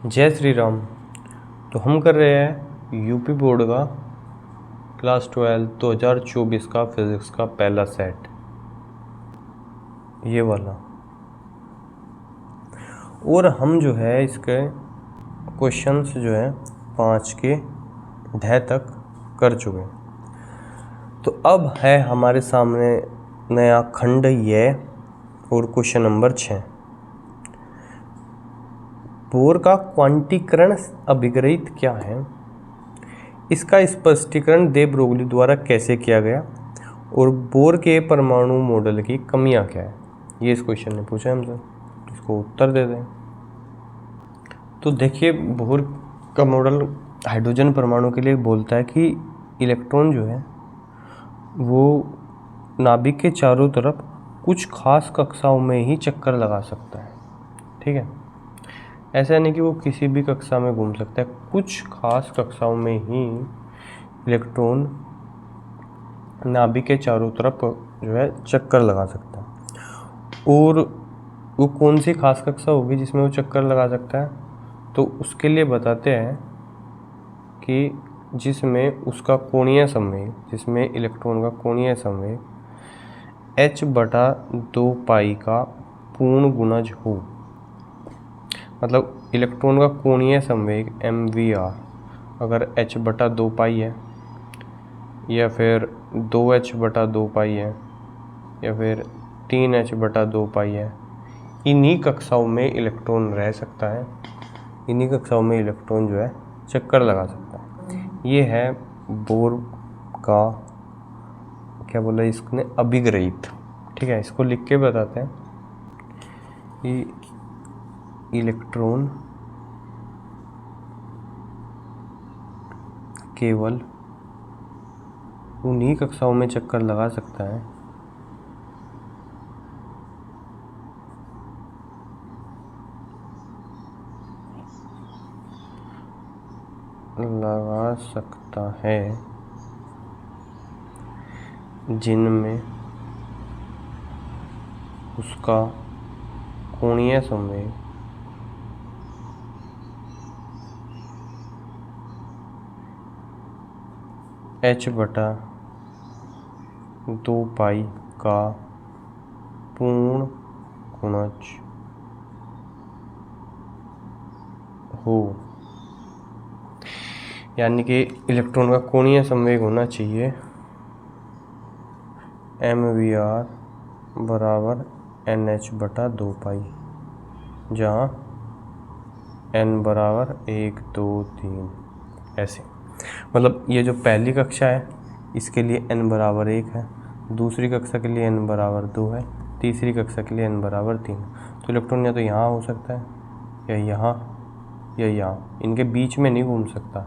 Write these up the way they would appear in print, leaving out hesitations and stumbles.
जय श्री राम। तो हम कर रहे हैं यूपी बोर्ड का क्लास 12 2024 का फिज़िक्स का पहला सेट, ये वाला। और हम जो है इसके क्वेश्चंस जो है 5 के ढह तक कर चुके हैं। तो अब है हमारे सामने नया खंड ये और क्वेश्चन नंबर 6। बोर का क्वांटीकरण अभिग्रहित क्या है, इसका स्पष्टीकरण दे ब्रोगली द्वारा कैसे किया गया और बोर के परमाणु मॉडल की कमियां क्या है, ये इस क्वेश्चन ने पूछा हमसे। इसको उत्तर दे दें। तो देखिए, बोर का मॉडल हाइड्रोजन परमाणु के लिए बोलता है कि इलेक्ट्रॉन जो है वो नाभिक के चारों तरफ कुछ खास कक्षाओं में ही चक्कर लगा सकता है। ठीक है, ऐसा नहीं कि वो किसी भी कक्षा में घूम सकता है, कुछ खास कक्षाओं में ही इलेक्ट्रॉन नाभिक के चारों तरफ जो है चक्कर लगा सकता है। और वो कौन सी खास कक्षा होगी जिसमें वो चक्कर लगा सकता है, तो उसके लिए बताते हैं कि जिसमें उसका कोणीय संवेग, जिसमें इलेक्ट्रॉन का कोणीय संवेग h/2 पाई का पूर्ण गुणज हो। मतलब इलेक्ट्रॉन का कोणीय संवेग mvr अगर h/2 पाई है, या फिर 2h/2 पाई है, या फिर 3h/2 पाई है, इन्हीं कक्षाओं में इलेक्ट्रॉन रह सकता है, इन्हीं कक्षाओं में इलेक्ट्रॉन जो है चक्कर लगा सकता है। ये है बोर का, क्या बोला इसने, अभिग्रहित। ठीक है, इसको लिख के बताते हैं कि इलेक्ट्रॉन केवल उन्हीं कक्षाओं में चक्कर लगा सकता है जिनमें उसका कोणीय संवेग h/2 पाई का पूर्ण गुणज हो। यानी कि इलेक्ट्रॉन का कोणीय संवेग होना चाहिए mvr बराबर nh/2 पाई, जहाँ n बराबर 1 2 3 ऐसे। मतलब ये जो पहली कक्षा है इसके लिए n बराबर 1 है, दूसरी कक्षा के लिए n बराबर 2 है, तीसरी कक्षा के लिए n बराबर 3। तो इलेक्ट्रॉन या तो यहाँ हो सकता है, या यहाँ, या यहाँ, इनके बीच में नहीं घूम सकता।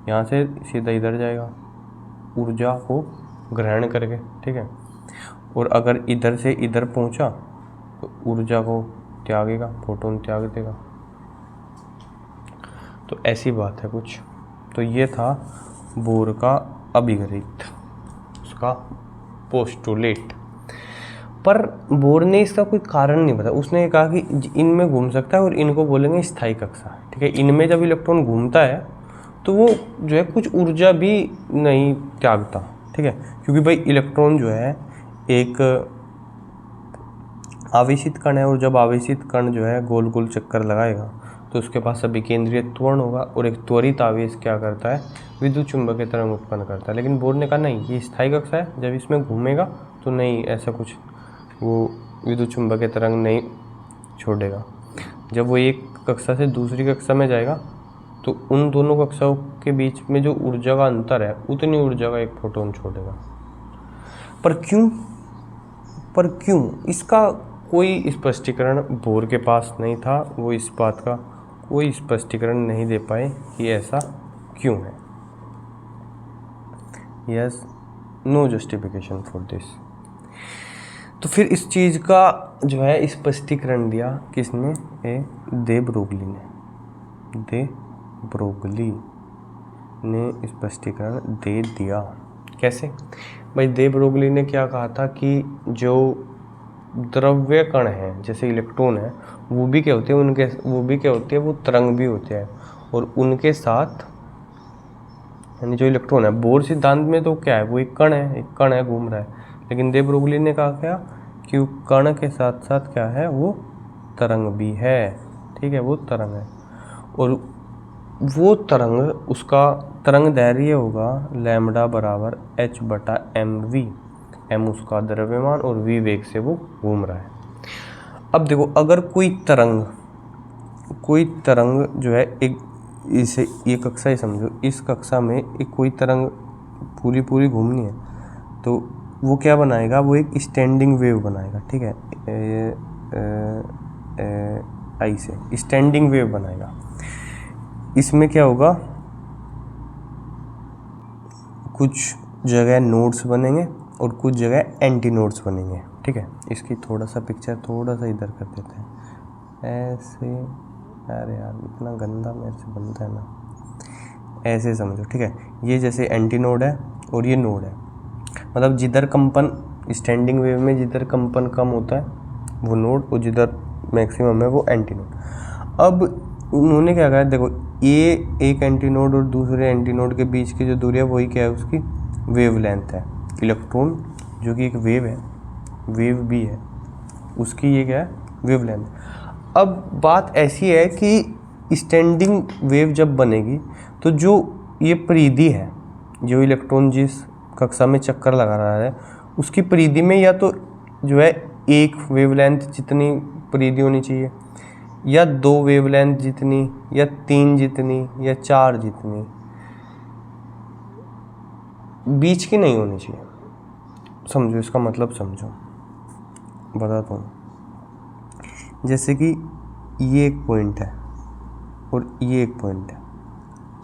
यहाँ से सीधा इधर जाएगा ऊर्जा को ग्रहण करके। ठीक है, और अगर इधर से इधर पहुँचा तो ऊर्जा को त्यागेगा, फोटोन त्याग देगा। तो ऐसी बात है कुछ। तो ये था बोर का अभिग्रहित, उसका पोस्टुलेट। पर बोर ने इसका कोई कारण नहीं बताया। उसने कहा कि इनमें घूम सकता है और इनको बोलेंगे स्थायी कक्षा। ठीक है, इनमें जब इलेक्ट्रॉन घूमता है तो वो जो है कुछ ऊर्जा भी नहीं त्यागता। ठीक है, क्योंकि भाई इलेक्ट्रॉन जो है एक आवेशित कण है, और जब आवेशित कण जो है गोल गोल चक्कर लगाएगा तो उसके पास अभिकेंद्रीय त्वरण होगा, और एक त्वरित आवेश क्या करता है, विद्युत चुंबकीय तरंग उत्पन्न करता है। लेकिन बोर ने कहा नहीं, ये स्थायी कक्षा है, जब इसमें घूमेगा तो नहीं, ऐसा कुछ वो विद्युत चुंबकीय तरंग नहीं छोड़ेगा। जब वो एक कक्षा से दूसरी कक्षा में जाएगा तो उन दोनों कक्षाओं के बीच में जो ऊर्जा का अंतर है उतनी ऊर्जा का एक फोटोन छोड़ेगा। पर क्यों इसका कोई स्पष्टीकरण बोर के पास नहीं था। वो इस बात का कोई स्पष्टीकरण नहीं दे पाए कि ऐसा क्यों है। Yes, no justification for this. तो फिर इस चीज़ का जो है स्पष्टीकरण दिया किसने, दे ब्रोगली ने स्पष्टीकरण दे दिया। कैसे भाई, दे ब्रोगली ने क्या कहा था कि जो द्रव्य कण हैं जैसे इलेक्ट्रॉन है, वो भी क्या होते हैं, वो तरंग भी होते हैं। और उनके साथ यानी जो इलेक्ट्रॉन है, बोर सिद्धांत में तो क्या है, वो एक कण है, घूम रहा है। लेकिन दे ब्रोगली ने कहा क्या कि वो कण के साथ साथ क्या है, वो तरंग भी है। ठीक है, वो तरंग है। और वो तरंग, उसका तरंग दैर्घ्य होगा लैम्डा बराबर h/mv। m उसका द्रव्यमान और v वेग से वो घूम रहा है। अब देखो, अगर कोई तरंग जो है, एक इसे ये कक्षा ही समझो, इस कक्षा में एक कोई तरंग पूरी घूमनी है, तो वो क्या बनाएगा, वो एक स्टैंडिंग वेव बनाएगा। ठीक है, ऐसे स्टैंडिंग वेव बनाएगा। इसमें क्या होगा, कुछ जगह नोड्स बनेंगे और कुछ जगह एंटी नोड्स बनेंगे। ठीक है, इसकी थोड़ा सा पिक्चर थोड़ा सा इधर कर देते हैं, ऐसे। अरे यार, इतना गंदा मेरे से बनता है ना, ऐसे समझो। ठीक है, ये जैसे एंटी नोड है और ये नोड है, मतलब जिधर कंपन स्टैंडिंग वेव में जिधर कंपन कम होता है वो नोड, और जिधर मैक्सिमम है वो एंटी नोड। अब उन्होंने क्या कहा, देखो ये एक एंटी नोड और दूसरे एंटी नोड के बीच की जो दूरी है वही क्या है, उसकी वेवलेंथ है। इलेक्ट्रॉन जो कि एक वेव है, वेव भी है, उसकी ये क्या है, वेवलेंथ। अब बात ऐसी है कि स्टैंडिंग वेव जब बनेगी तो जो ये परिधि है, जो इलेक्ट्रॉन जिस कक्षा में चक्कर लगा रहा है, उसकी परिधि में या तो जो है एक वेवलेंथ जितनी परिधि होनी चाहिए, या दो वेवलेंथ जितनी, या तीन जितनी, या चार जितनी, बीच की नहीं होनी चाहिए। समझो, इसका मतलब समझो, बताता हूँ। जैसे कि ये एक पॉइंट है और ये एक पॉइंट है,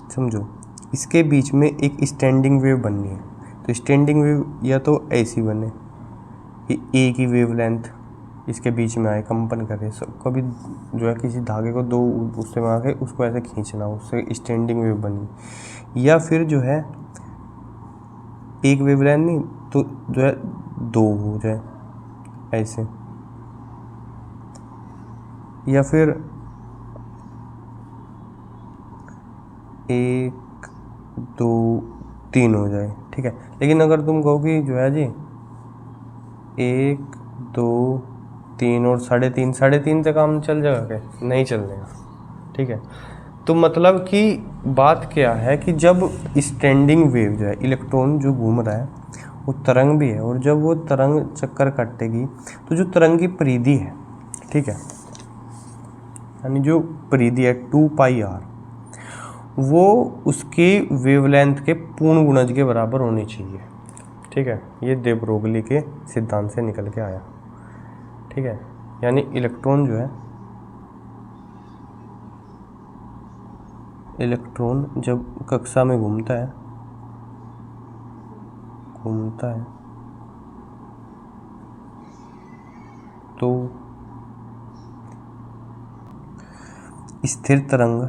समझो, इसके बीच में एक स्टैंडिंग वेव बननी है, तो स्टैंडिंग वेव या तो ऐसी बने कि एक ही वेवलेंथ इसके बीच में आए, कंपन करे, सब कभी जो है किसी धागे को दो उससे में आके उसको ऐसे खींचना, उससे स्टैंडिंग वेव बनी। या फिर जो है एक वेवलेंथ नहीं तो जो है दो हो जाए ऐसे, या फिर एक दो तीन हो जाए। ठीक है, लेकिन अगर तुम कहो कि जो है जी एक दो तीन और साढ़े तीन से काम चल जाएगा क्या, नहीं चलेगा। ठीक है, तो मतलब कि बात क्या है कि जब स्टैंडिंग वेव जो है, इलेक्ट्रॉन जो घूम रहा है वो तरंग भी है, और जब वो तरंग चक्कर काटेगी तो जो तरंग की परिधि है, ठीक है, यानी जो परिधि है 2πr, वो उसकी वेवलेंथ के पूर्ण गुणज के बराबर होनी चाहिए। ठीक है, ये दे ब्रोगली के सिद्धांत से निकल के आया। ठीक है, यानी इलेक्ट्रॉन जो है, इलेक्ट्रॉन जब कक्षा में घूमता है तो स्थिर तरंग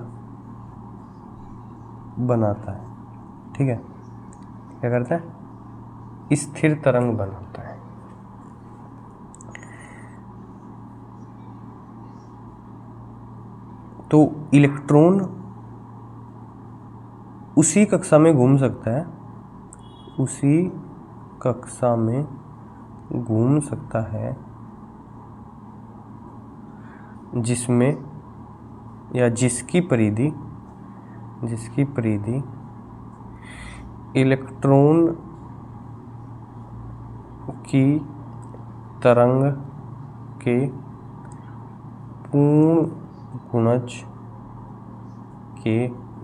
बनाता है। ठीक है, क्या करता है, स्थिर तरंग बनाता है। तो इलेक्ट्रॉन उसी कक्षा में घूम सकता है, उसी कक्षा में घूम सकता है जिसमें या जिसकी परिधि इलेक्ट्रॉन की तरंग के पूर्ण गुणज के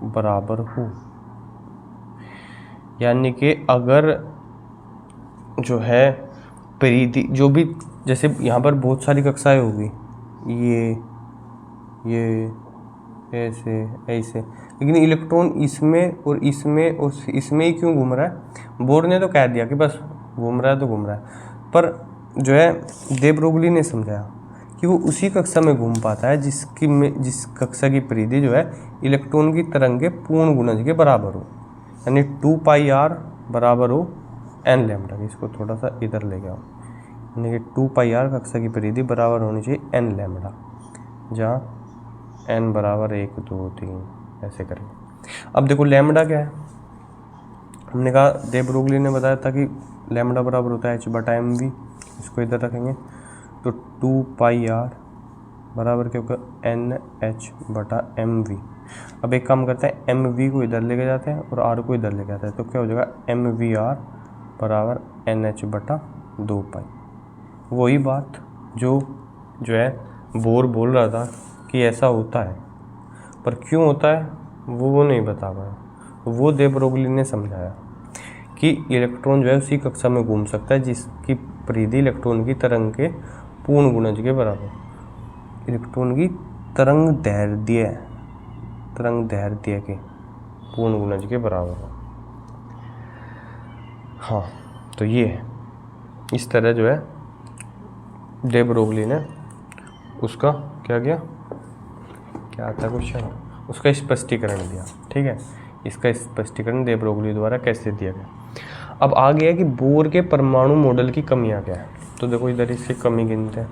बराबर हो। यानी कि अगर जो है परिधि जो भी, जैसे यहाँ पर बहुत सारी कक्षाएं होगी, ये ऐसे, लेकिन इलेक्ट्रॉन इसमें और इसमें ही क्यों घूम रहा है? बोर ने तो कह दिया कि बस घूम रहा है, पर जो है दे ब्रोगली ने समझाया कि वो उसी कक्षा में घूम पाता है जिस कक्षा की परिधि जो है इलेक्ट्रॉन की तरंग के पूर्ण गुणज के बराबर हो, यानी 2πr बराबर हो n लैम्डा। इसको थोड़ा सा इधर ले आओ, यानी कि 2πr कक्षा की परिधि बराबर होनी चाहिए n लैम्बडा, जहाँ n बराबर 1 2 3 ऐसे करेंगे। अब देखो लैम्बडा क्या है, हमने कहा दे ब्रोगली ने बताया था कि लैम्बडा बराबर होता है h/mv, इसको इधर रखेंगे तो 2πr बराबर क्या होगा NH/mv। अब एक काम करते हैं, mv को इधर लेके जाते हैं और r को इधर लेके जाते हैं, तो क्या हो जाएगा mvr बराबर NH/2π। वही बात जो है बोर बोल रहा था कि ऐसा होता है, पर क्यों होता है वो नहीं बता पाया। वो दे ब्रोगली ने समझाया कि इलेक्ट्रॉन जो है उसी कक्षा में घूम सकता है जिसकी परिधि इलेक्ट्रॉन की तरंग के पूर्ण गुणज के बराबर, इलेक्ट्रॉन की तरंग दैर्ध्य के पूर्ण गुणज के बराबर हो। हाँ, तो ये है, इस तरह जो है दे ब्रोगली ने उसका क्या किया, क्या आता क्वेश्चन, उसका स्पष्टीकरण दिया। ठीक है, इसका स्पष्टीकरण दे ब्रोगली द्वारा कैसे दिया गया। अब आ गया कि बोर के परमाणु मॉडल की कमियां क्या है। तो देखो इधर इसकी कमी गिनते हैं।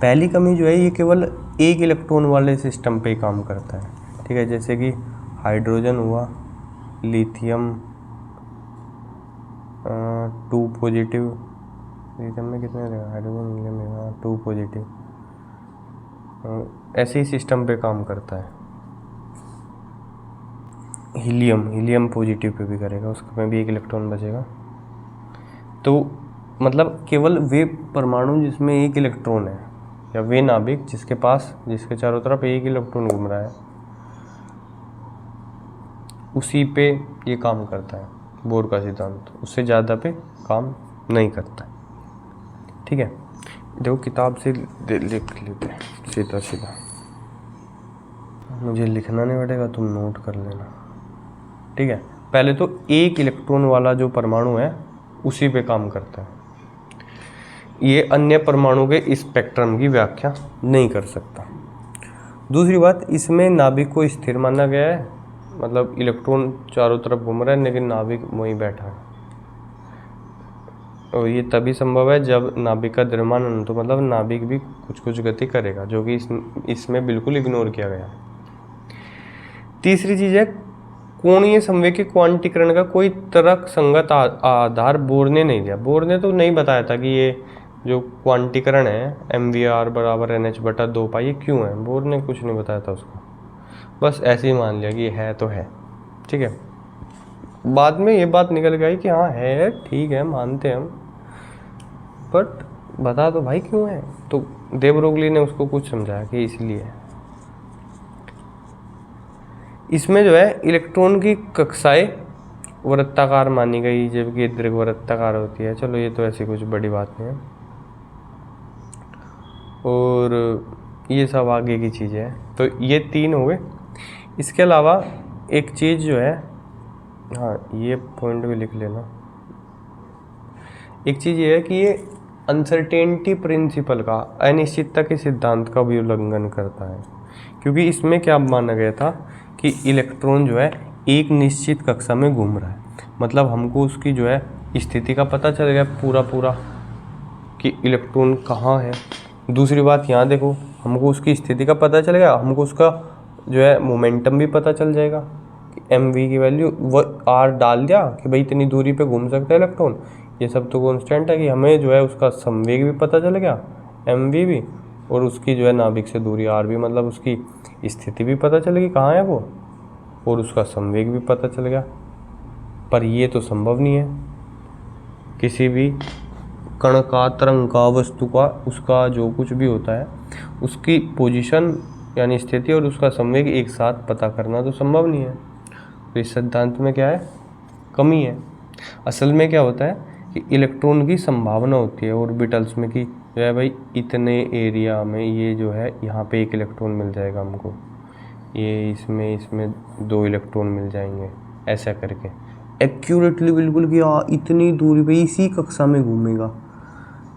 पहली कमी जो है ये केवल एक इलेक्ट्रॉन वाले सिस्टम पे ही काम करता है। ठीक है, जैसे कि हाइड्रोजन हुआ, लिथियम 2 पॉजिटिव, लिथियम में कितने रहेगा, हाइड्रोजन हीलियम 2 पॉजिटिव, ऐसे ही सिस्टम पे काम करता है। हीलियम पॉजिटिव पे भी करेगा, उसमें भी एक इलेक्ट्रॉन बचेगा। तो मतलब केवल वे परमाणु जिसमें एक इलेक्ट्रॉन है, या वे नाभिक जिसके चारों तरफ एक इलेक्ट्रॉन घूम रहा है, उसी पे ये काम करता है बोर का सिद्धांत, उससे ज़्यादा पे काम नहीं करता है। ठीक है, देखो किताब से लिख लेते हैं सीधा, मुझे लिखना नहीं पड़ेगा, तुम नोट कर लेना। ठीक है, पहले तो एक इलेक्ट्रॉन वाला जो परमाणु है उसी पे काम करता है, ये अन्य परमाणु के स्पेक्ट्रम की व्याख्या नहीं कर सकता। दूसरी बात, इसमें नाभिक को स्थिर माना गया है, मतलब इलेक्ट्रॉन चारों तरफ घूम रहा है लेकिन नाभिक वहीं बैठा है, और ये तभी संभव है जब नाभिक का द्रव्यमान अनंत हो, मतलब नाभिक भी कुछ गति करेगा, जो कि इसमें बिल्कुल इग्नोर किया गया। तीसरी चीज़ है कोणीय संवेग के क्वांटीकरण का कोई तर्क संगत आधार बोर ने नहीं दिया। बोर ने तो नहीं बताया था कि ये जो क्वांटीकरण है mvr बराबर NH/2π ये क्यों है, बोर ने कुछ नहीं बताया था उसको, बस ऐसे ही मान लिया कि है तो है। ठीक है, बाद में ये बात निकल गई कि हाँ है, ठीक है मानते हम, बट बता दो भाई क्यों है। तो दे ब्रोगली ने उसको कुछ समझाया कि इसलिए इसमें जो है इलेक्ट्रॉन की कक्षाएं वृत्ताकार मानी गई, जबकि दीर्घ वृत्ताकार होती है। चलो ये तो ऐसी कुछ बड़ी बात नहीं है, और ये सब आगे की चीज़ें हैं। तो ये 3 हो गए। इसके अलावा एक चीज़ जो है, हाँ ये पॉइंट भी लिख लेना, एक चीज़ ये है कि ये अनसर्टेनिटी प्रिंसिपल का, अनिश्चितता के सिद्धांत का भी उल्लंघन करता है, क्योंकि इसमें क्या माना गया था कि इलेक्ट्रॉन जो है एक निश्चित कक्षा में घूम रहा है, मतलब हमको उसकी जो है स्थिति का पता चल गया पूरा कि इलेक्ट्रॉन कहाँ है। दूसरी बात यहाँ देखो, हमको उसकी स्थिति का पता चल गया, हमको उसका जो है मोमेंटम भी पता चल जाएगा कि mv की वैल्यू वो r डाल दिया कि भाई इतनी दूरी पे घूम सकता है इलेक्ट्रॉन, ये सब तो कांस्टेंट है, कि हमें जो है उसका संवेग भी पता चल गया mv भी, और उसकी जो है नाभिक से दूरी r भी, मतलब उसकी स्थिति भी पता चल गई कहाँ है वो, और उसका संवेग भी पता चल गया। पर ये तो संभव नहीं है, किसी भी कण का, तरंग का, वस्तु का, उसका जो कुछ भी होता है उसकी पोजीशन यानी स्थिति और उसका संवेग एक साथ पता करना तो संभव नहीं है। तो इस सिद्धांत में क्या है, कमी है। असल में क्या होता है कि इलेक्ट्रॉन की संभावना होती है ऑर्बिटल्स में कि जो है भाई इतने एरिया में ये जो है यहाँ पे 1 इलेक्ट्रॉन मिल जाएगा हमको, ये इसमें 2 इलेक्ट्रॉन मिल जाएंगे, ऐसा करके एक्यूरेटली बिल्कुल कि हाँ इतनी दूरी पे इसी कक्षा में घूमेगा,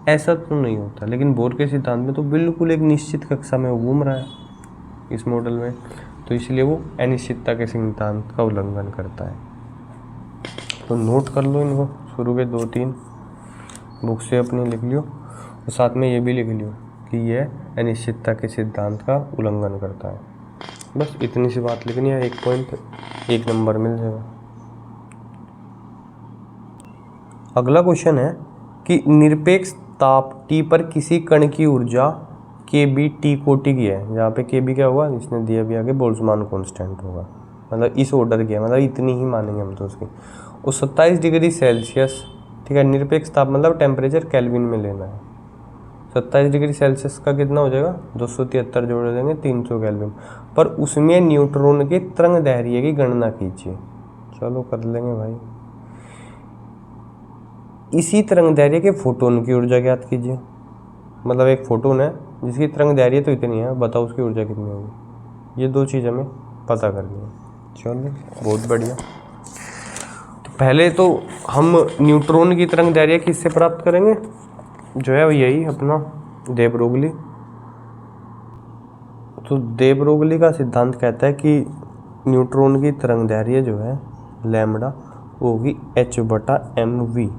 ऐसा तो नहीं होता। लेकिन बोर के सिद्धांत में तो बिल्कुल एक निश्चित कक्षा में घूम रहा है इस मॉडल में, तो इसलिए वो अनिश्चितता के सिद्धांत का उल्लंघन करता है। तो नोट कर लो इनको, शुरू के 2-3 बुक से अपनी लिख लियो और साथ में ये भी लिख लियो कि यह अनिश्चितता के सिद्धांत का उल्लंघन करता है। बस इतनी सी बात लिखनी है, 1 पॉइंट 1 नंबर मिल जाएगा। अगला क्वेश्चन है कि निरपेक्ष ताप T पर किसी कण की ऊर्जा kB T कोटि की है। यहाँ पे kB क्या होगा, इसने दिया भी आगे बोल्ट्जमान कांस्टेंट होगा, मतलब इस ऑर्डर की है, मतलब इतनी ही मानेंगे हम तो उसकी। और 27 डिग्री सेल्सियस, ठीक है। निरपेक्ष ताप मतलब टेम्परेचर केल्विन में लेना है। 27 डिग्री सेल्सियस का कितना हो जाएगा, 273 जोड़ देंगे 300 केल्विन। पर उसमें न्यूट्रॉन के तरंग दैर्ध्य की गणना कीजिए। चलो कर लेंगे भाई। इसी तरंग दैर्ध्य के फोटोन की ऊर्जा ज्ञात कीजिए। मतलब एक फोटोन है जिसकी तरंग दैर्ध्य तो इतनी है, बताओ उसकी ऊर्जा कितनी होगी। ये 2 चीज़ हमें पता करनी है। चलो बहुत बढ़िया। तो पहले तो हम न्यूट्रॉन की तरंग दैर्ध्य किससे प्राप्त करेंगे, जो है यही अपना दे ब्रोगली। तो दे ब्रोगली का सिद्धांत कहता है कि न्यूट्रॉन की तरंग दैर्ध्य जो है लैम्बडा वो होगी h/mv।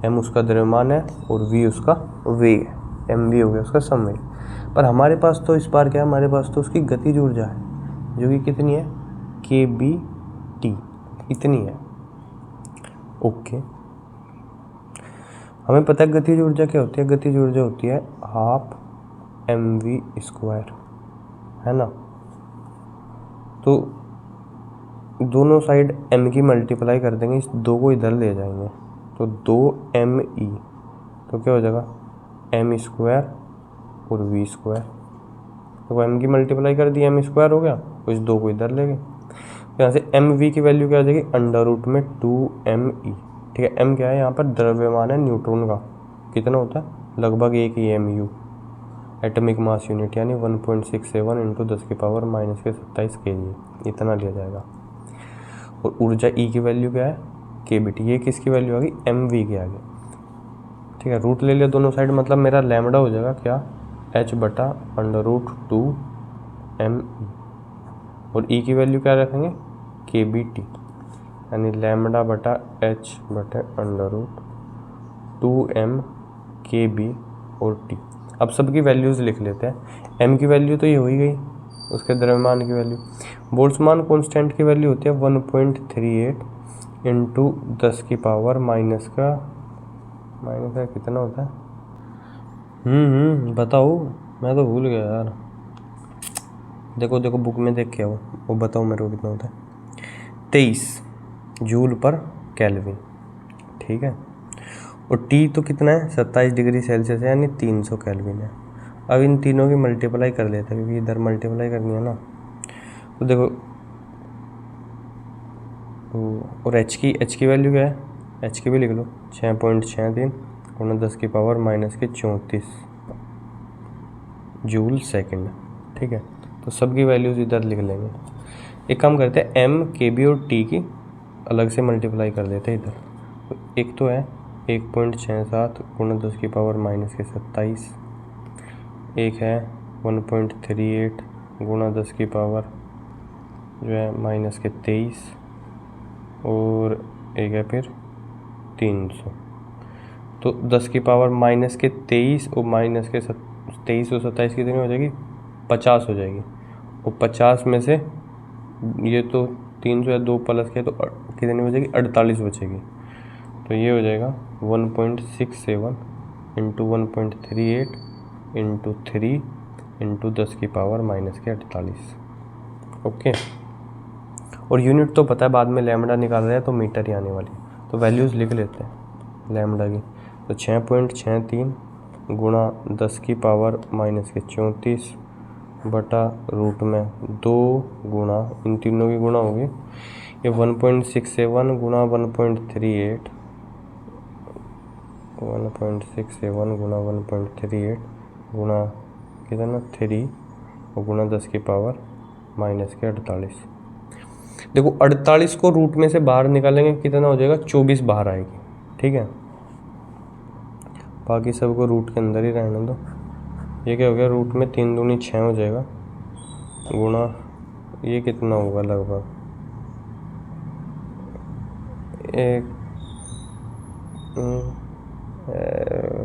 m उसका द्रव्यमान है और v उसका वेग है, mv हो गया उसका संवेग। पर हमारे पास तो इस बार क्या है, हमारे पास तो उसकी गतिज ऊर्जा है जो कि कितनी है, kBt इतनी है। ओके, हमें पता है गतिज ऊर्जा क्या होती है। गतिज ऊर्जा होती है 12mv², है ना। तो दोनों साइड m की मल्टीप्लाई कर देंगे, इस 2 को इधर ले जाएंगे तो 2me, तो क्या हो जाएगा m² और v²। तो m की मल्टीप्लाई कर दी, m² हो गया, तो इस 2 को इधर ले गए। यहाँ से mv की वैल्यू क्या आ जाएगी, √में 2me। ठीक है, m क्या है, यहाँ पर द्रव्यमान है न्यूट्रॉन का, कितना होता है, लगभग 1 mu एटॉमिक मास यूनिट, यानी 1.67 × 10⁻⁻27 kg, इतना दिया जाएगा। और ऊर्जा E की वैल्यू क्या है, kBt। ये किसकी वैल्यू आ गई, mv की आ गई। ठीक है, रूट ले लिया दोनों साइड, मतलब मेरा लैम्बडा हो जाएगा क्या, h/√2me। और E की वैल्यू क्या रखेंगे, kBt, यानी λ/h/√2m kB और t। अब सबकी वैल्यूज़ लिख लेते हैं। m की वैल्यू तो ये हो ही गई, उसके द्रव्यमान की वैल्यू। बोल्ट्जमान कांस्टेंट की वैल्यू होती है 1.38 × 10⁻⁻का कितना होता है, बताओ, मैं तो भूल गया यार। देखो बुक में देख के आओ, वो बताओ मेरे को कितना होता है, 23 जूल पर केल्विन। ठीक है, और T तो कितना है, 27 डिग्री सेल्सियस है, यानी 300 केल्विन है। अब इन तीनों की मल्टीप्लाई कर लेते हैं, क्योंकि इधर मल्टीप्लाई करनी है ना। तो देखो, और h की वैल्यू क्या है, h की भी लिख लो, 6.63 × 10⁻⁻34 जूल सेकंड। ठीक है, तो सबकी वैल्यूज़ इधर लिख लेंगे। एक काम करते हैं, m kB और t की अलग से मल्टीप्लाई कर देते हैं इधर। तो एक तो है 1.67 × 10⁻⁻27, एक है 1.38 × 10⁻⁻23, और एक है फिर 300। तो 10⁻⁻23 और -23 और 27 कितनी हो जाएगी, 50 हो जाएगी। और 50 में से ये तो 300 या 2 प्लस के, तो कितनी हो जाएगी, 48 बचेगी। तो ये हो जाएगा 1.67 × 1.38 × 3 × 10⁻⁻48। ओके, और यूनिट तो पता है, बाद में लैम्बडा निकाल रहे हैं तो मीटर ही आने वाली। तो वैल्यूज़ लिख लेते हैं लैम्बडा की। तो 6.63 × 10⁻⁻34 बटा रूट में 2 गुणा, इन तीनों की गुणा होगी, ये 1.67 × 1.38 गुणा कितना 3 और गुणा 10⁻⁻48। देखो 48 को रूट में से बाहर निकालेंगे, कितना हो जाएगा, 24 बाहर आएगी। ठीक है, बाकी सबको रूट के अंदर ही रहने दो। ये क्या हो गया, रूट में 3 दूनी 6 हो जाएगा, गुणा ये कितना होगा, लगभग 1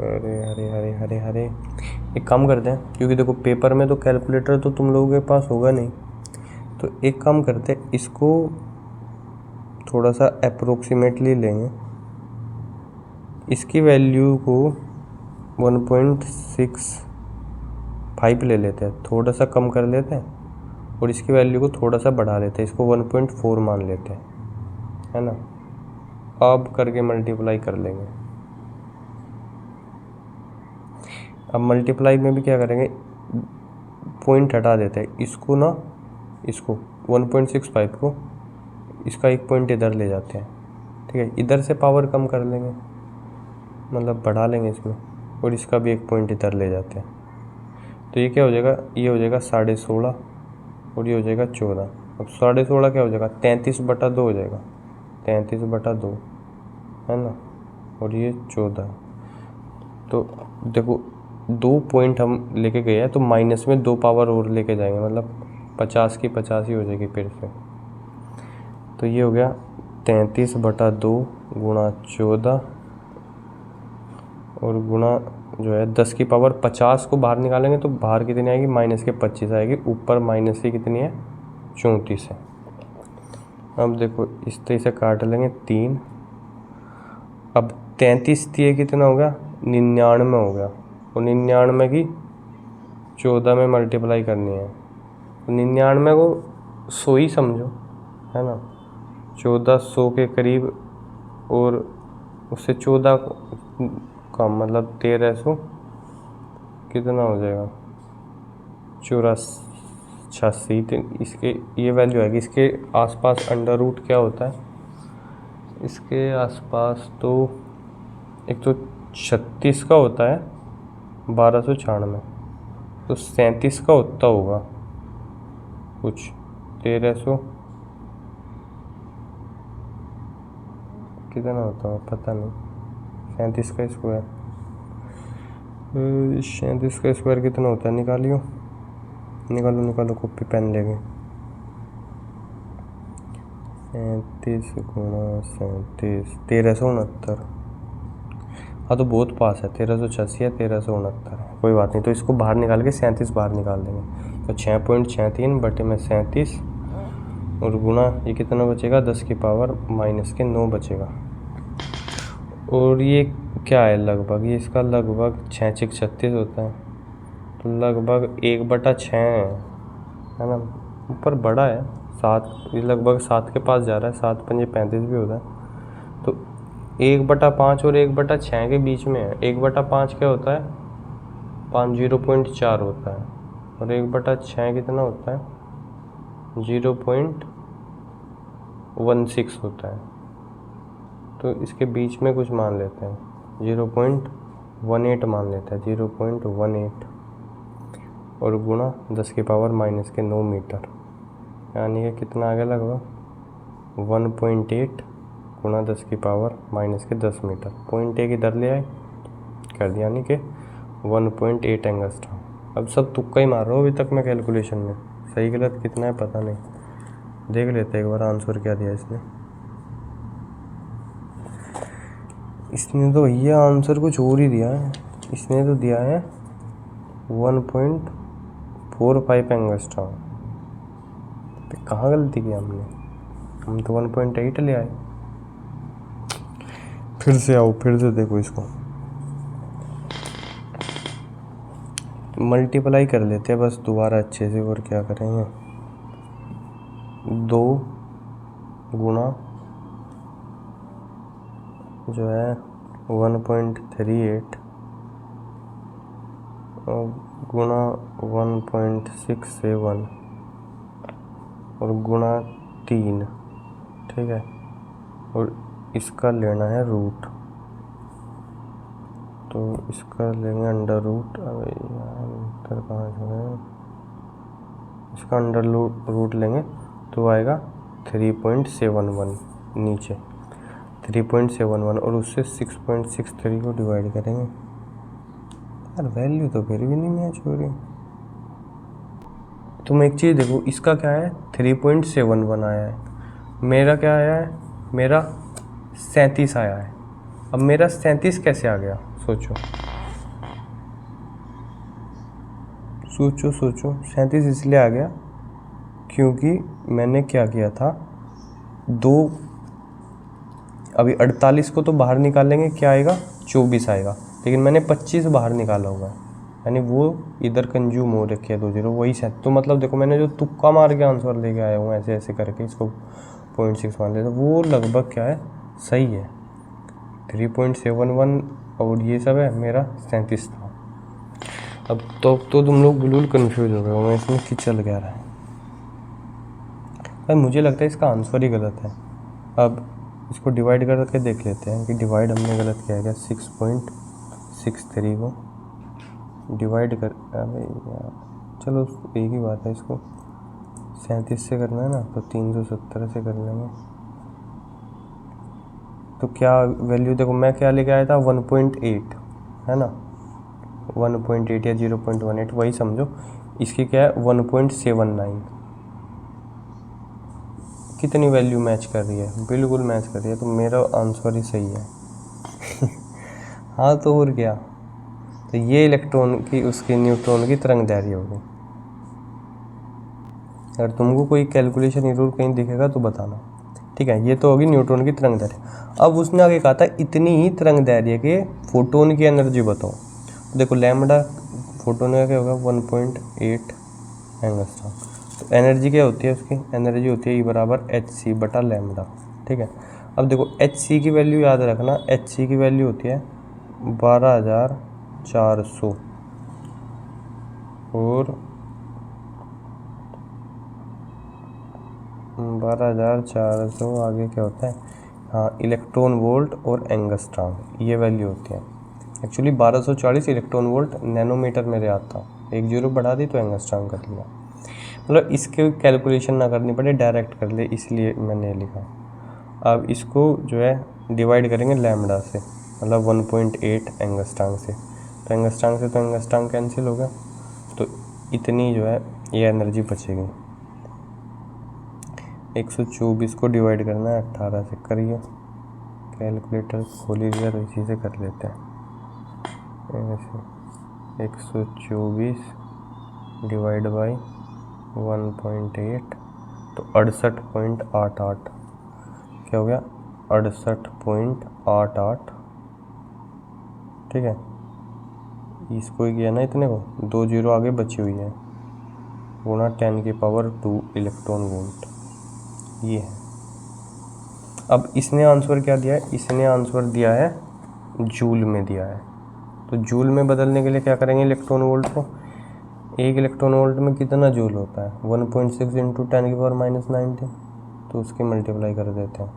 अरे अरे अरे अरे अरे, एक काम करते हैं, क्योंकि देखो पेपर में तो कैलकुलेटर तो तुम लोगों के पास होगा नहीं, तो एक काम करते हैं, इसको थोड़ा सा अप्रोक्सीमेटली लेंगे, इसकी वैल्यू को 1.65 ले लेते हैं, थोड़ा सा कम कर लेते हैं, और इसकी वैल्यू को थोड़ा सा बढ़ा लेते हैं, इसको 1.4 मान लेते हैं, है ना। अब करके मल्टीप्लाई कर लेंगे। अब मल्टीप्लाई में भी क्या करेंगे, पॉइंट हटा देते हैं, इसको ना, इसको 1.65 को, इसका एक पॉइंट इधर ले जाते हैं, ठीक है, इधर से पावर कम कर लेंगे, मतलब बढ़ा लेंगे इसमें, और इसका भी एक पॉइंट इधर ले जाते हैं, तो ये क्या हो जाएगा, ये हो जाएगा 16.5 और ये हो जाएगा 14। अब 16.5 क्या हो जाएगा, 33/2 हो जाएगा, 33/2, है ना, और ये 14। तो देखो 2 पॉइंट हम लेके गए हैं, तो माइनस में 2 पावर और लेके जाएंगे, मतलब 50 की 50 ही हो जाएगी फिर से। तो ये हो गया 33/2 गुणा 14 और गुणा जो है 10 की पावर 50 को बाहर निकालेंगे तो बाहर कितनी आएगी, -25 आएगी, ऊपर माइनस की कितनी है, 34 है। अब देखो इस तरह से काट लेंगे 3। अब 33 दिए कितना हो गया, 99 हो गया, और 99 की 14 में मल्टीप्लाई करनी है, तो 99 को 100 ही समझो, है ना, 1400 के करीब, और उससे 14 कम, मतलब 1300 कितना हो जाएगा, 84। तो इसके ये वैल्यू आएगी। इसके आसपास अंडर रूट क्या होता है, इसके आसपास तो एक तो 36 का होता है 1296, तो 37 का होता होगा कुछ, 1300 कितना होता होगा पता नहीं, 37 का स्क्वायर, 37 का स्क्वायर कितना होता है, निकालो निकालो कॉपी पेन लेके, 37 गुणा 37, 1369। हाँ तो बहुत पास है, 1386 है, 1369 है, कोई बात नहीं। तो इसको बाहर निकाल के 37 बाहर निकाल देंगे, तो 6.63 बटे में 37 और गुणा ये कितना बचेगा, 10 की पावर -9 बचेगा। और ये क्या है लगभग, ये इसका लगभग 6×6 = 36 होता है, तो लगभग 1/6 है ना, ऊपर बड़ा है 7, ये लगभग 7 के पास जा रहा है, 7×5 = 35 भी होता है, तो 1/5 और 1/6 के बीच में है। 1/5 क्या होता है, 0.4 होता है, और 1/6 कितना होता है, 0.16 होता है, तो इसके बीच में कुछ मान लेते हैं, 0.18 मान लेते हैं, 0.18 और गुणा 10 की पावर -9 मीटर, यानी कि कितना आ गया, लगभग 1.8 गुणा 10 की पावर -10 मीटर। 0.1 इधर ले आए कर दिया, यानी कि 1.8 एंगस्ट्रॉम। अब सब तुक्का ही मार रहा हूँ अभी तक मैं कैलकुलेशन में, सही गलत कितना है पता नहीं, देख लेते हैं एक बार आंसर क्या दिया इसने। इसने तो भैया आंसर कुछ और ही दिया है, इसने तो दिया है 1.45 एंगस्ट्रॉम। तो कहाँ गलती की हमने, हम तो 1.8 ले आए। फिर से आओ, फिर से देखो इसको, मल्टीप्लाई कर लेते हैं बस दोबारा अच्छे से, और क्या करेंगे, 2 गुणा जो है 1.38 और गुणा 1.67 और गुणा 3, ठीक है, और इसका लेना है रूट, तो इसका लेंगे अंडर रूट। अब यार कहाँ है, इसका अंडर रूट लेंगे तो आएगा 3.71 नीचे, 3.71 और उससे 6.63 को डिवाइड करेंगे। यार वैल्यू तो फिर भी नहीं मैच हो रही। तुम एक चीज़ देखो, इसका क्या है 3.71 आया है, मेरा क्या आया है, मेरा 37 आया है। अब मेरा 37 कैसे आ गया सोचो, सोचो 37 इसलिए आ गया क्योंकि मैंने क्या किया था, दो, अभी 48 को तो बाहर निकालेंगे, क्या आएगा 24 आएगा, लेकिन मैंने 25 बाहर निकाला हुआ है, यानी वो इधर कंज्यूम हो रखे है 2 0, वही सेट। तो मतलब देखो मैंने जो तुक्का मार के आंसर लेके आया हूँ ऐसे ऐसे करके, इसको 0.6 मान लेते, वो लगभग क्या है, सही है 3.71, और ये सब है मेरा 37 था। अब तो तुम लोग बिल्कुल कंफ्यूज हो गए हो, मैं इसमें चल क्या रहा है। भाई मुझे लगता है इसका आंसर ही गलत है। अब इसको डिवाइड करके देख लेते हैं कि डिवाइड हमने गलत किया है क्या। 6.63 को डिवाइड कर, अरे यार चलो एक ही बात है, इसको 37 से करना है ना, तो 317 से कर लेंगे। तो क्या वैल्यू देखो, मैं क्या लेके आया था 1.8 है ना, 1.8 या 0.18 वही समझो। इसकी क्या है 1.79, कितनी वैल्यू मैच कर रही है, बिल्कुल मैच कर रही है, तो मेरा आंसर ही सही है। हाँ तो और क्या, तो ये इलेक्ट्रॉन की उसकी न्यूट्रॉन की तरंग दैर्ध्य होगी। अगर तुमको कोई कैलकुलेशन एरर कहीं दिखेगा तो बताना, ठीक है। ये तो होगी न्यूट्रॉन की तरंग दैर्ध्य। अब उसने आगे कहा था इतनी ही तरंग दैर्ध्य के फोटोन की एनर्जी बताओ। तो देखो लैम्बडा फोटोन का क्या होगा 1.8 एंगस्ट्रॉम। तो एनर्जी क्या होती है उसकी, एनर्जी होती है E बराबर hc बटा लैम्बडा, ठीक है। अब देखो hc की वैल्यू याद रखना, hc की वैल्यू होती है 12,400 और 12,400 आगे क्या होता है, हाँ इलेक्ट्रॉन वोल्ट और एंगस्ट्रॉम, ये वैल्यू होती है। एक्चुअली 1240 इलेक्ट्रॉन वोल्ट नैनोमीटर में आता, एक जीरो बढ़ा दी तो एंगस्ट्रॉम कर लिया। मतलब इसके कैलकुलेशन ना करनी पड़े, डायरेक्ट कर ले, इसलिए मैंने लिखा। अब इसको जो है डिवाइड करेंगे लैम्बडा से, मतलब 1.8 एंगस्ट्रॉम से, तो एंगस्ट्रॉम से तो एंगस्ट्रॉम कैंसिल हो गया, तो इतनी जो है ये एनर्जी बचेगी। 124 को डिवाइड करना है 18 से, करिए कैलकुलेटर खोल लीजिए, तो इसी से कर लेते हैं। 124 डिवाइड बाई 1.8 तो 68.88, क्या हो गया 68.88, ठीक है। इसको ही किया ना इतने को, 2 जीरो आगे बची हुई है, गुणा 10⁻² इलेक्ट्रॉन वोल्ट, ये है। अब इसने आंसर क्या दिया है, इसने आंसर दिया है जूल में दिया है, तो जूल में बदलने के लिए क्या करेंगे, इलेक्ट्रॉन वोल्ट को, एक इलेक्ट्रॉन वोल्ट में कितना जूल होता है 1.6 इंटू 10⁻⁹, तो उसकी मल्टीप्लाई कर देते हैं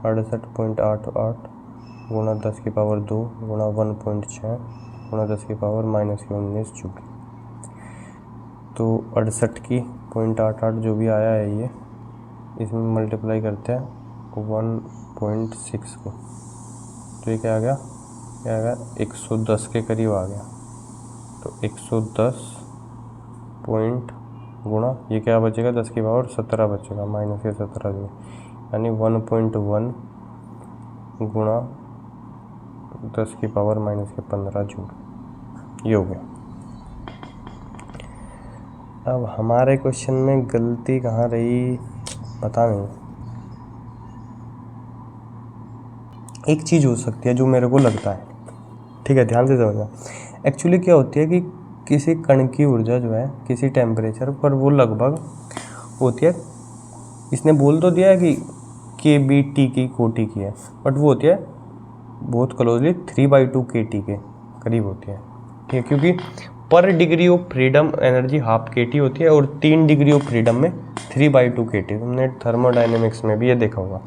68.88 गुणा 10⁻² गुणा 1.6 गुणा 10⁻⁻19 जूल। तो 68.88 जो भी आया है ये, इसमें मल्टीप्लाई करते हैं 1.6 को, तो ये क्या आ गया, 110 के करीब आ गया। तो 110 पॉइंट गुणा ये क्या बचेगा 10⁻17 बचेगा, माइनस के 17 जो, यानी 1.1 गुणा 10⁻⁻15 जूल, ये हो गया। अब हमारे क्वेश्चन में गलती कहाँ रही पता नहीं। एक चीज़ हो सकती है जो मेरे को लगता है, ठीक है, ध्यान से समझना। एक्चुअली क्या होती है कि किसी कण की ऊर्जा जो है किसी टेम्परेचर पर वो लगभग होती है, इसने बोल तो दिया है कि kBT की कोटि की है, बट वो होती है बहुत क्लोजली 3/2 kT के करीब होती है, ठीक है, क्योंकि पर degree of freedom energy ½ kT होती है और 3 डिग्री ऑफ फ्रीडम में 3/2 kT, तुमने थर्मोडाइनमिक्स में भी ये देखा होगा।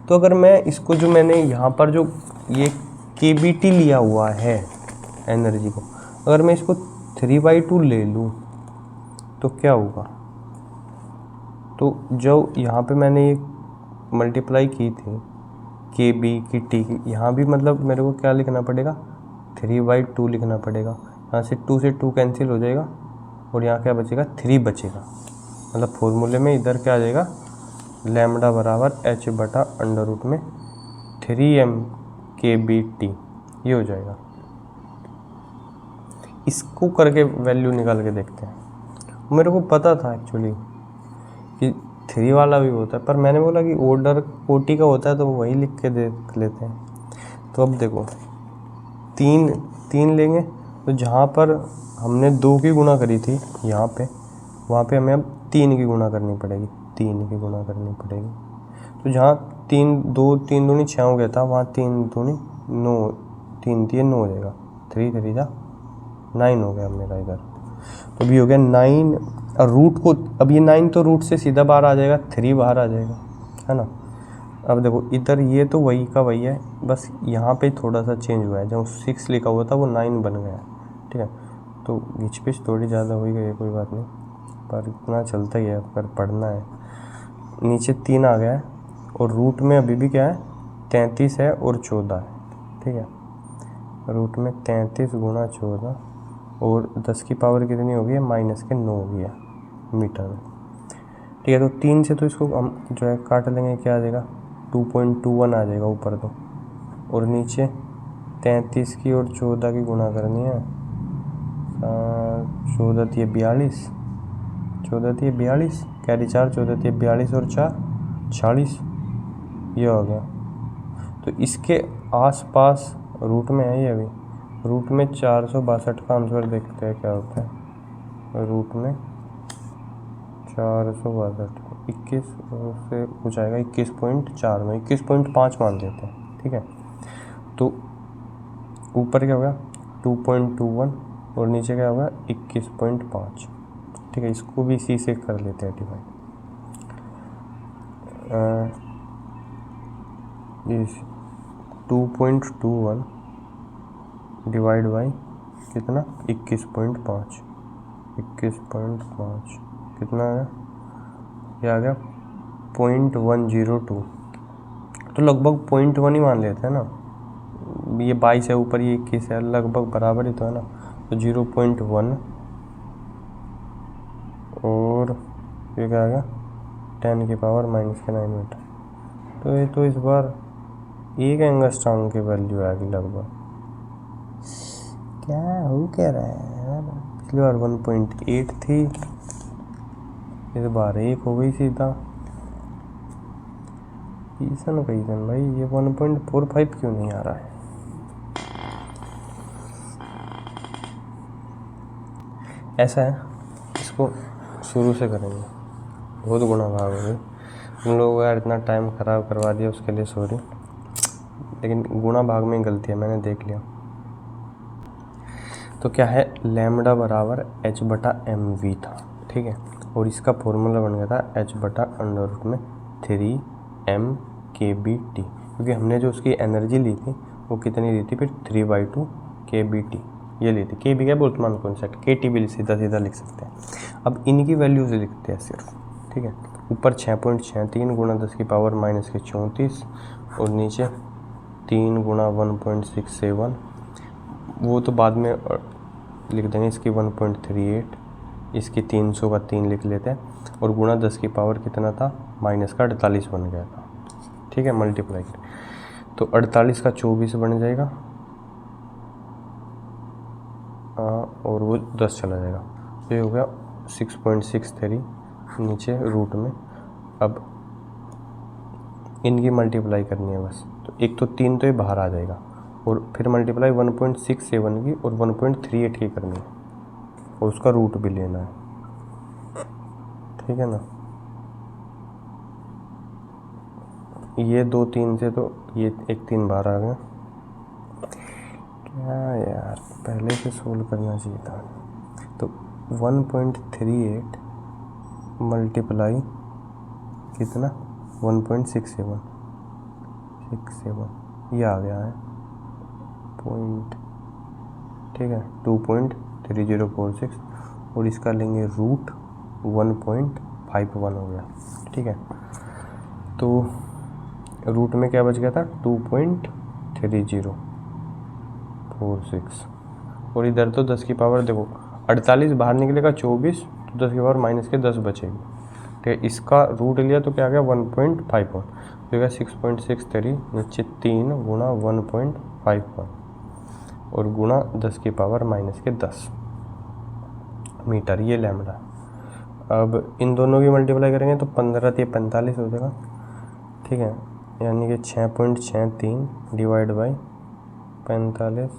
तो अगर मैं इसको जो मैंने यहाँ पर जो ये kBT लिया हुआ है एनर्जी को, अगर मैं इसको 3/2 ले लूँ तो क्या होगा, तो जो यहाँ पे मैंने ये मल्टीप्लाई की थी KB की T की, यहाँ भी मतलब मेरे को क्या लिखना पड़ेगा 3/2 लिखना पड़ेगा। यहाँ से 2 से 2 कैंसिल हो जाएगा और यहाँ क्या बचेगा 3 बचेगा, मतलब फॉर्मूले में इधर क्या आ जाएगा लैम्बडा बराबर h बटा अंडर रूट में 3m kBT, ये हो जाएगा। इसको करके वैल्यू निकाल के देखते हैं। मेरे को पता था एक्चुअली कि 3 वाला भी होता है, पर मैंने बोला कि ऑर्डर कोटि का होता है तो वही लिख के देख लेते हैं। तो अब देखो 3 लेंगे, तो जहाँ पर हमने 2 की गुणा करी थी यहाँ पे, वहाँ पे हमें अब 3 की गुणा करनी पड़ेगी, 3 की गुणा करनी पड़ेगी। तो जहाँ 3 दूनी 6 हो गया था, वहाँ 3 दूनी 9, 3 3 9 हो जाएगा, 3 3 जा 9 हो गया मेरा इधर। तो अभी हो गया 9, और रूट को अब ये 9 तो रूट से सीधा बाहर आ जाएगा, 3 बाहर आ जाएगा, है ना। अब देखो इधर ये तो वही का वही है, बस यहाँ पे थोड़ा सा चेंज हुआ है, जब 6 लिखा हुआ था वो 9 बन गया, ठीक है। तो घिच पिच थोड़ी ज़्यादा हो गई है, कोई बात नहीं, पर इतना चलता ही है, पर पढ़ना है। नीचे 3 आ गया है, और रूट में अभी भी क्या है, 33 है और 14 है, ठीक है। रूट में 33 गुणा 14, और 10 की पावर कितनी होगी है, -9 होगी है मीटर में, ठीक है। तो 3 से तो इसको हम जो है काट लेंगे, क्या आ जाएगा 2.21 आ जाएगा ऊपर तो, और नीचे 33 की और 14 की गुणा करनी है, 14 थी 42, 14 थी 42, कैरी 4, 14 थी 42 और 4 46, ये हो गया। तो इसके आसपास रूट में है ये, अभी रूट में 462 का आंसर देखते हैं क्या होता है। रूट में 462 21 से कुछ आएगा 21.4 में 21.5 मान लेते हैं, ठीक है। तो ऊपर क्या होगा 2.21 और नीचे क्या होगा 21.5, ठीक है। इसको भी इसी से कर लेते हैं डिवाइड, इस 2.21 डिवाइड बाई कितना 21.5, 21.5 कितना आया, ये आ गया 0.102, तो लगभग 0.1 ही मान लेते हैं ना, ये 22 है ऊपर, ये 21 है, लगभग बराबर ही तो है ना। तो 0.1 और ये क्या आ गया 10 की पावर -9 मीटर। तो ये तो इस बार 1 एंगस्ट्रॉम की वैल्यू आएगी लगभग, क्या हो कह रहा है। पिछली बार 1.8 थी, इस बार 1 हो गई सीधा। ईसन भाई ये 1.45 क्यों नहीं आ रहा है। ऐसा है, इसको शुरू से करेंगे, बहुत गुणा भाग हो गई। हम लोग यार इतना टाइम ख़राब करवा दिया, उसके लिए सॉरी, लेकिन गुणा भाग में गलती है, मैंने देख लिया। तो क्या है, लैम्डा बराबर h/mv था, ठीक है, और इसका फॉर्मूला बन गया था h/√3m/kBt, क्योंकि हमने जो उसकी एनर्जी ली थी वो कितनी ली थी, फिर 3/2 kBt ये ली थी। kB क्या बोल्ट्जमान कॉन्सेप्ट, kT भी सीधा सीधा लिख सकते हैं। अब इनकी वैल्यूज लिखते हैं सिर्फ, ठीक है। ऊपर 6.63 गुणा 10 की पावर -34, और नीचे 3 गुणा 1.67, वो तो बाद में लिख देंगे, इसकी 1.38, इसकी 300 का 3 लिख लेते हैं, और गुणा 10 की पावर कितना था, -48 बन गया था, ठीक है, मल्टीप्लाई कर, तो 48 का 24 बन जाएगा, और वो 10 चला जाएगा, तो ये हो गया 6.63 नीचे रूट में। अब इनकी मल्टीप्लाई करनी है बस, तो एक तो 3 तो ये बाहर आ जाएगा, और फिर मल्टीप्लाई 1.67 की और 1.38 की करनी है, और उसका रूट भी लेना है, ठीक है ना। ये 2 3 से तो ये 1 3 बाहर आ गया, क्या यार पहले से सोल्व करना चाहिए था। तो 1.38 मल्टीप्लाई कितना 1.67 ये आ गया है पॉइंट, ठीक है 2.3046, और इसका लेंगे रूट 1.51 हो गया, ठीक है। तो रूट में क्या बच गया था 2.3046, और इधर तो 10 की पावर देखो 48 बाहर निकलेगा 24, तो 10 की पावर -10 बचेगी, ठीक है। इसका रूट लिया तो क्या आ गया 1.51, तो क्या 6.63 नीचे 3 गुणा 1.51 और गुणा 10 की पावर -10 मीटर, ये लैम्डा। अब इन दोनों की मल्टीप्लाई करेंगे तो 15 × 45 हो जाएगा, ठीक है, यानी कि 6.63 डिवाइड बाई 45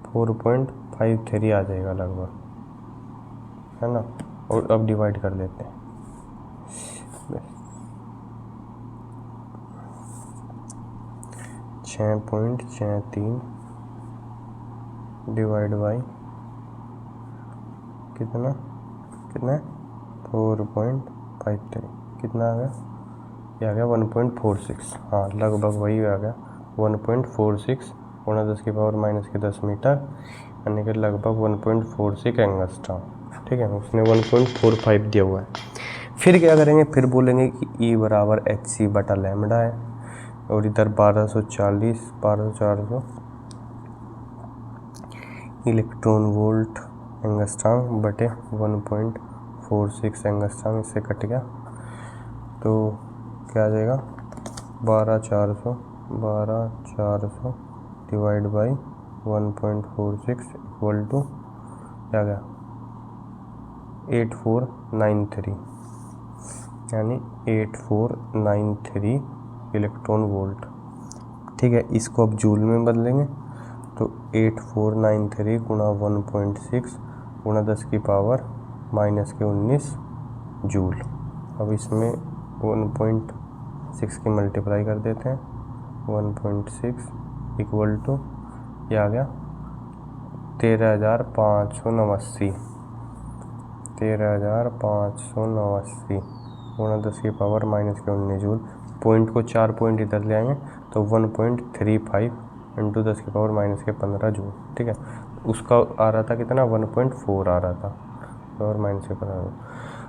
4.53 आ जाएगा लगभग, है ना। और अब डिवाइड कर लेते हैं, 6.63 डिवाइड बाई कितना 4.53 कितना आ गया, ये आ गया 1.46, हाँ लगभग वही आ गया 1.46 गुणा 10⁻⁻10 मीटर, यानी कि लगभग 1.46 एंगस्ट्रॉम, ठीक है। उसने 1.45 दिया हुआ है। फिर क्या करेंगे, फिर बोलेंगे कि E बराबर hc/λ है, और इधर 1240 इलेक्ट्रॉन वोल्ट एंगस्ट्रॉम बटे 1.46 एंगस्ट्रॉम, इससे कट गया तो क्या आ जाएगा 12400 डिवाइड बाई 1.46 इक्वल टू क्या गया 8493, यानी 8493 इलेक्ट्रॉन वोल्ट, ठीक है। इसको अब जूल में बदलेंगे तो 8493 गुणा 1.6 गुणा 10⁻⁻19 जूल। अब इसमें 1.6 की मल्टीप्लाई कर देते हैं, 1.6 इक्वल टू ये आ गया 13,589 गुणा 10⁻⁻19 जूल। पॉइंट को 4 पॉइंट इधर ले आएंगे तो 1.35 इंटू 10⁻⁻15 जूल, ठीक है। उसका आ रहा था कितना 1.4 आ रहा था, और -15,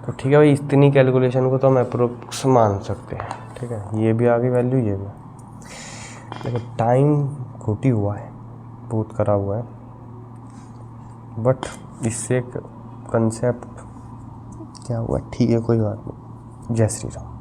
तो ठीक है भाई, इतनी कैलकुलेशन को तो हम अप्रोक्स मान सकते हैं, ठीक है। ये भी आ गई वैल्यू, ये भी। देखो टाइम खोटी हुआ है, बहुत ख़राब हुआ है, बट इससे एक कंसेप्ट क्या हुआ, ठीक है, कोई बात नहीं। जय श्री राम।